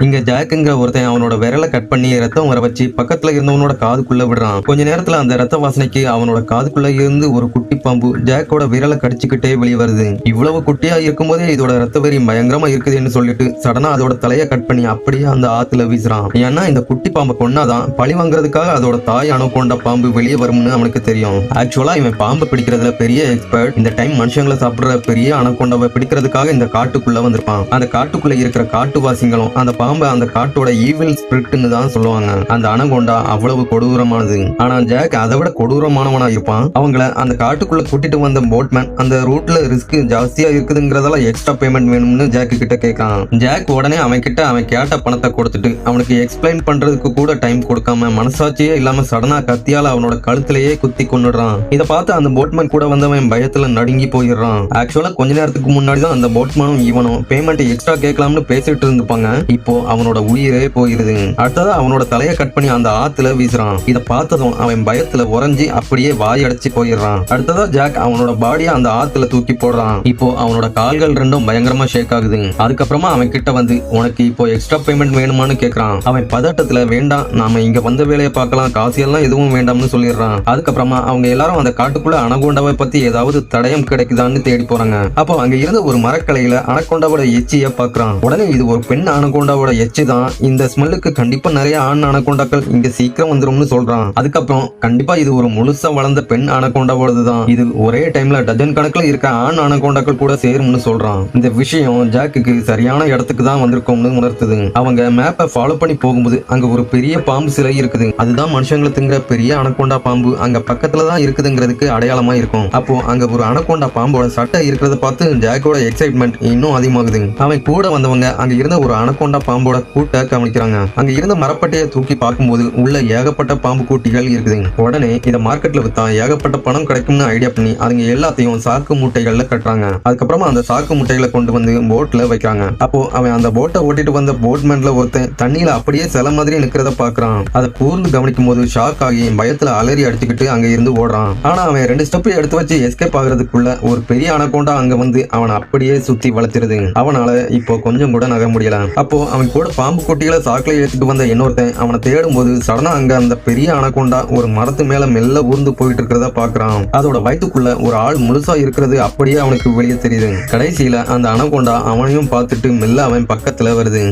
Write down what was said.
இங்க ஜாக்குங்கிற ஒருத்தன் அவனோட விரலை கட் பண்ணி ரத்தம் வர வச்சு பக்கத்துல இருந்தவனோட காதுக்குள்ள விடுறான். கொஞ்ச நேரத்துல அந்த ரத்த வாசனைக்கு அவனோட காதுக்குள்ள இருந்து ஒரு குட்டி பாம்பு ஜாக்கோட விரலை கடிச்சுக்கிட்டே வெளியே வருது. இவ்வளவு குட்டியா இருக்கும் போதே இதோட ரத்த வெறி பயங்கரமா இருக்குதுன்னு சொல்லிட்டு சடனா அதோட தலையை கட் பண்ணி அப்படியே அந்த ஆத்துல வீசுறான். ஏன்னா இந்த குட்டி பாம்பை கொன்னாதான் பழி வாங்குறதுக்காக அதோட தாய் அணுகொண்ட பாம்பு வெளியே வரும்னு அவனுக்கு தெரியும். ஆக்சுவலா இவன் பாம்பு பிடிக்கிறதுல பெரிய எக்ஸ்பர்ட். இந்த டைம் மனுஷங்களை சாப்பிடுற பெரிய அணுகொண்டவை பிடிக்கிறதுக்காக இந்த காட்டுக்குள்ள வந்திருப்பான். அந்த காட்டுக்குள்ள இருக்கிற காட்டுவாசிகளும் அந்த பாம்பை அந்த காட்டோட ஈவில் ஸ்பிரிட்னு தான் சொல்லுவாங்க. அந்த அனகொண்டா அவ்வளவு கொடூரமானது. ஆனா ஜாக் அதை விட கொடூரமானவனா இருப்பான். அவங்கள அந்த காட்டுக்குள்ள கூட்டிட்டு வந்த போட்மேன் அந்த ரூட்ல ரிஸ்க் ஜாஸ்தியா இருக்குதுங்கிறதால எக்ஸ்ட்ரா பேமெண்ட் வேணும்னு ஜாக் கிட்ட கேட்கான். ஜாக் உடனே அவன் கிட்ட அவன் கேட்ட பணத்தை கொடுத்துட்டு அவனுக்கு எக்ஸ்பிளைன் பண்றதுக்கு கூட டைம் கொடுக்காம மனசாட்சியே இல்லாம சடனா கத்தியால அவனோட கழுத்திலேயே குத்தி கொன்னுடுறான். இதை பார்த்து அந்த போட்மேன் கூட வந்தவன் பயத்துல நடுங்கி போயிடுறான். ஆக்சுவலா கொஞ்ச நேரத்துக்கு முன்னாடி தான் அந்த போட்மேனும் இவனும் பேமெண்ட் எக்ஸ்ட்ரா கேட்கலாம்னு பேசிட்டு இருந்துப்பாங்க. இப்போ அவனோட உயிரே போயிருது. அடுத்தது அவனோட தலையை கட் பண்ணி அந்த ஆத்துல வீசுறான். இத பார்த்ததும் அவன் பயத்துல உறைஞ்சி அப்படியே வாய் அடைச்சு போயிடுறான். அடுத்ததா ஜாக் அவனோட பாடியை அந்த ஆத்துல தூக்கி போடுறான். இப்போ அவனோட கால்கள் ரெண்டும் பயங்கரமா ஷேக் ஆகுது. அதுக்கப்புறமா அவன் கிட்ட வந்து உனக்கு இப்போ எக்ஸ்ட்ரா பேமெண்ட் வேணுமான்னு கேக்குறான். அவன் பதட்டத்துல வேண்டாம், நாம இங்க வந்த வேலையை பார்க்கலாம், காசு எல்லாம் எதுவும் வேண்டாம்னு சொல்லிடுறான். அதுக்கப்புறமா அவங்க எல்லாரும் அந்த காட்டுக்குள்ள அனகொண்டாவை பத்தி ஏதாவது தடயம் கிடைக்குதான்னு தேடி போறாங்க. அப்போ அங்க இருந்த ஒரு மரக்கலையில அனகொண்டாவோட எச்சிய பாக்குறான். உடனே இது ஒரு பெண் அனகொண்டாவோட எச்சி தான். இந்த ஸ்மெல்லுக்கு கண்டிப்பா நிறைய ஆண் அனகொண்டாக்கள் இங்க சீக்கிரம் வந்துரும்னு சொல்றான். அதுக்கப்புறம் கண்டிப்பா இது ஒரு முழுசா வளர்ந்த பெண் அனகொண்டாவோடது தான். இது ஒரே டைம்ல டஜன் கணக்குல இருக்க ஆண் அனகொண்டாக்கள் கூட சேரும்னு சொல்றான். இந்த விஷயம் ஜாக்குக்கு சரியான இடத்துக்கு தான் வந்திருக்கோம்னு உணர்த்துது. அவங்க மேப்பை ஃபாலோ பண்ணி போகும்போது அங்க ஒரு பெரிய பாம்பு சிலை இருக்குது. அதுதான் மனுஷங்களை திங்கிற பெரிய அனகொண்டா பாம்பு அங்க பக்கத்துல தான் இருக்குதுங்கிறதுக்கு அடையாளமா இருக்கும். அப்போ அங்க ஒரு அனகொண்டா பாம்போட சட்டை இருக்கிறத பார்த்து ஜாக்கோட எக்ஸைட்மெண்ட் இன்னும் அதிகமாகுது. அவன் கூட வந்தவங்க அங்க இருந்த ஒரு அனகொண்டா பாம்போட கூட்ட கவனிக்கிறாங்க. அங்க இருந்த மரப்பட்டையை தூக்கி பார்க்கும்போது உள்ள ஏகப்பட்ட பாம்பு கூட்டிகள் இருக்குது. உடனே இத மார்க்கெட்ல வித்தா ஏகப்பட்ட பணம் கிடைக்கும்னு ஐடியா பண்ணி அதுங்க எல்லாத்தையும் சாக்கு மூட்டைகள்ல கட்டுறாங்க. அதுக்கப்புறமா அந்த சாக்கு மூட்டைகளை கொண்டு வந்து போட்ல வைக்கிறாங்க. அப்போ அவன் அந்த போட்டை ஓட்டிட்டு வந்த போட்மேன்ல ஒருத்தன் தண்ணியில அப்படியே சில மாதிரி நிக்கிறத பாக்குறான். அதை கூர்ந்து கவனிக்கும் போது ஷாக் ஆகி பயத்துல அலறி அடிச்சுக்கிட்டு அங்க இருந்து ஓடுறான். ஆனா அவன் 2 ஸ்டெப் எடுத்து வச்சு எஸ்கேப் ஆகுறதுக்குள்ள ஒரு பெரிய அனகொண்டா அங்க வந்து அவனை அப்படியே சுத்தி வளர்த்துருது. அவனால இப்போ கொஞ்சம் கூட நகர முடியல. அப்போ அவன் கூட பாம்பு குட்டிகளை சாக்கில ஏற்றிட்டு வந்த இன்னொருத்தன் அவனை தேடும் போது சடனா அங்க அந்த பெரிய அனகொண்டா ஒரு மரத்து மேல மெல்ல ஊர்ந்து போயிட்டு இருக்கிறத பாக்குறான். அதோட வயிற்றுக்குள்ள ஒரு ஆள் முழுசா இருக்கிறது அப்படியே அவனுக்கு வெளியே தெரியுது. கடைசியில அந்த அனகொண்டா அவனையும் பார்த்துட்டு மெல்ல அவன் பக்கத்துல வருது.